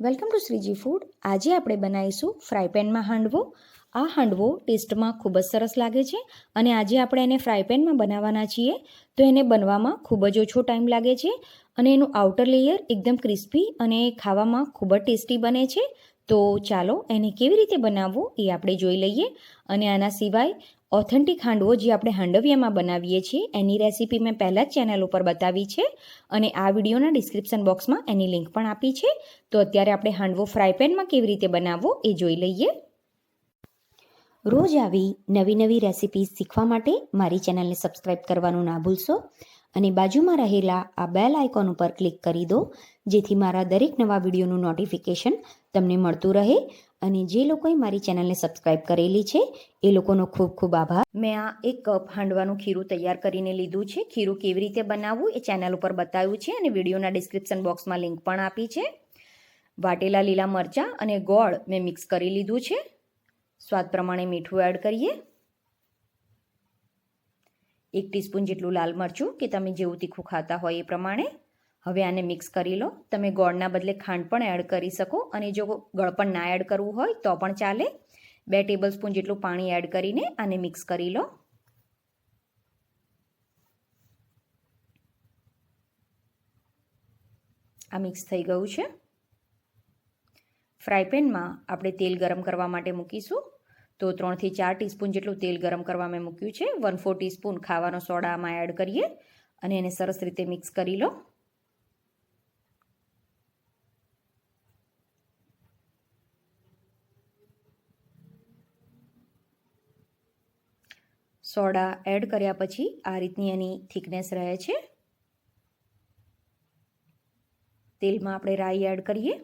Welcome to Shriji food. આજે આપણે બનાવીશું ફ્રાય પેનમાં હાંડવો. આ હાંડવો ટેસ્ટમાં ખૂબ જ સરસ લાગે છે અને આજે આપણે એને ફ્રાય પેનમાં બનાવવાના છીએ તો એને બનવામાં ખૂબ જ ઓછો ટાઈમ લાગે છે અને એનું આઉટર લેયર એકદમ ક્રિસ્પી અને ખાવામાં ખૂબ જ ટેસ્ટી બને છે. તો ચાલો એને કેવી રીતે બનાવવું એ આપણે જોઈ લઈએ. અને આના સિવાય ઓથેન્ટિક હાંડવો જે આપણે હાંડવિયામાં બનાવીએ છીએ એની રેસીપી મેં પહેલાં જ ચેનલ ઉપર બતાવી છે અને આ વિડીયોના ડિસ્ક્રિપ્શન બોક્સમાં એની લિંક પણ આપી છે. તો અત્યારે આપણે હાંડવો ફ્રાય પેનમાં કેવી રીતે બનાવવો એ જોઈ લઈએ. રોજ આવી નવી નવી રેસીપી શીખવા માટે મારી ચેનલને સબસ્ક્રાઈબ કરવાનું ના ભૂલશો અને બાજુમાં રહેલા આ બેલ આઇકોન ઉપર ક્લિક કરી દો જેથી મારા દરેક નવા વિડીયોનું નોટિફિકેશન તમને મળતું રહે. અને જે લોકોએ મારી ચેનલને સબસ્ક્રાઈબ કરેલી છે એ લોકોનો ખૂબ ખૂબ આભાર. મેં આ 1 કપ હાંડવાનું ખીરું તૈયાર કરીને લીધું છે. ખીરું કેવી રીતે બનાવવું એ ચેનલ ઉપર બતાવ્યું છે અને વિડીયોના ડિસ્ક્રિપ્શન બોક્સમાં લિંક પણ આપી છે. વાટેલા લીલા મરચાં અને ગોળ મેં મિક્સ કરી લીધું છે. સ્વાદ પ્રમાણે મીઠું એડ કરીએ. 1 ટીસ્પૂન જેટલું લાલ મરચું કે તમે જેવું તીખું ખાતા હોય એ પ્રમાણે. હવે આને મિક્સ કરી લો. તમે ગોળના બદલે ખાંડ પણ એડ કરી શકો અને જો ગળપણ ના એડ કરવું હોય તો પણ ચાલે. 2 ટેબલસ્પૂન જેટલું પાણી એડ કરીને આને મિક્સ કરી લો. આ મિક્સ થઈ ગયું છે. ફ્રાય પેનમાં આપણે તેલ ગરમ કરવા માટે મૂકીશું. તો 3 થી 4 ટીસ્પૂન જેટલું તેલ ગરમ કરવા મેં મૂક્યું છે. 1/4 ટીસ્પૂન ખાવાનો સોડા આમાં એડ કરીએ અને એને સરસ રીતે મિક્સ કરી લો. સોડા એડ કર્યા પછી આ રીતની એની થિકનેસ રહે છે. તેલમાં આપણે રાઈ એડ કરીએ.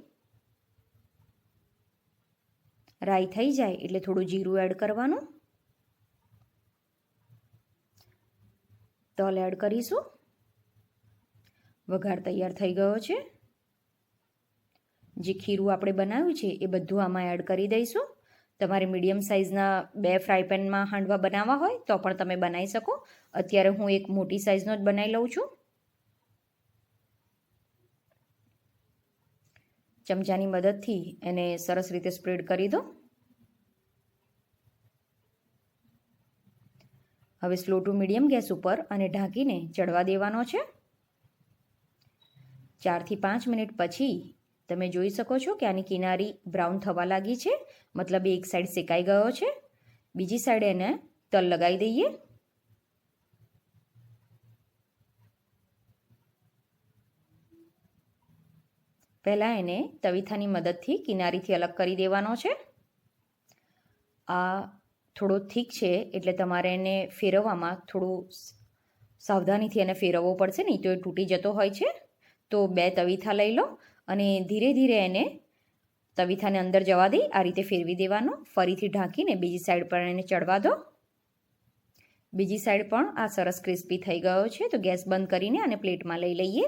રાઈ થઈ જાય એટલે થોડું જીરું એડ કરવાનું. તલ એડ કરીશું. વઘાર તૈયાર થઈ ગયો છે. જે ખીરું આપણે બનાવ્યું છે એ બધું આમાં એડ કરી દઈશું. તમારે મીડિયમ સાઇઝના 2 ફ્રાય પેનમાં હાંડવા બનાવવા હોય તો પણ તમે બનાવી શકો. અત્યારે હું એક મોટી સાઇઝનો જ બનાવી લઉં છું. ચમચાની મદદથી એને સરસ રીતે સ્પ્રેડ કરી દો. હવે સ્લો ટુ મીડિયમ ગેસ ઉપર અને ઢાંકીને ચડવા દેવાનો છે. 4 થી 5 મિનિટ પછી તમે જોઈ શકો છો કે આની કિનારી બ્રાઉન થવા લાગી છે. મતલબ એક સાઈડ શેકાઈ ગયો છે. બીજી સાઈડ એને તલ લગાવી દઈએ. પહેલાં એને તવીથાની મદદથી કિનારીથી અલગ કરી દેવાનો છે. આ થોડો થીક છે એટલે તમારે એને ફેરવવામાં થોડું સાવધાનીથી એને ફેરવવો પડશે, નહીં તો એ તૂટી જતો હોય છે. તો 2 તવીથા લઈ લો અને ધીરે ધીરે એને તવીથાને અંદર જવા દઈ આ રીતે ફેરવી દેવાનો. ફરીથી ઢાંકીને બીજી સાઈડ પર એને ચડવા દો. બીજી સાઈડ પણ આ સરસ ક્રિસ્પી થઈ ગયો છે. તો ગેસ બંધ કરીને આને પ્લેટમાં લઈ લઈએ.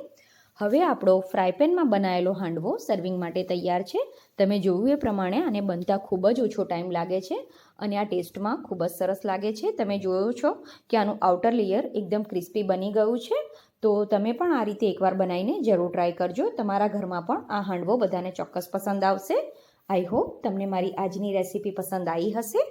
હવે આપણો ફ્રાય પેનમાં બનાવેલો હાંડવો સર્વિંગ માટે તૈયાર છે. તમે જોયું એ પ્રમાણે આને બનતા ખૂબ જ ઓછો ટાઈમ લાગે છે અને આ ટેસ્ટમાં ખૂબ જ સરસ લાગે છે. તમે જોયો છો કે આનું આઉટર લેયર એકદમ ક્રિસ્પી બની ગયું છે. તો તમે પણ આ રીતે એકવાર બનાવીને જરૂર ટ્રાય કરજો. તમારા ઘરમાં પણ આ હાંડવો બધાને ચોક્કસ પસંદ આવશે. આઈ હોપ તમને મારી આજની રેસીપી પસંદ આવી હશે.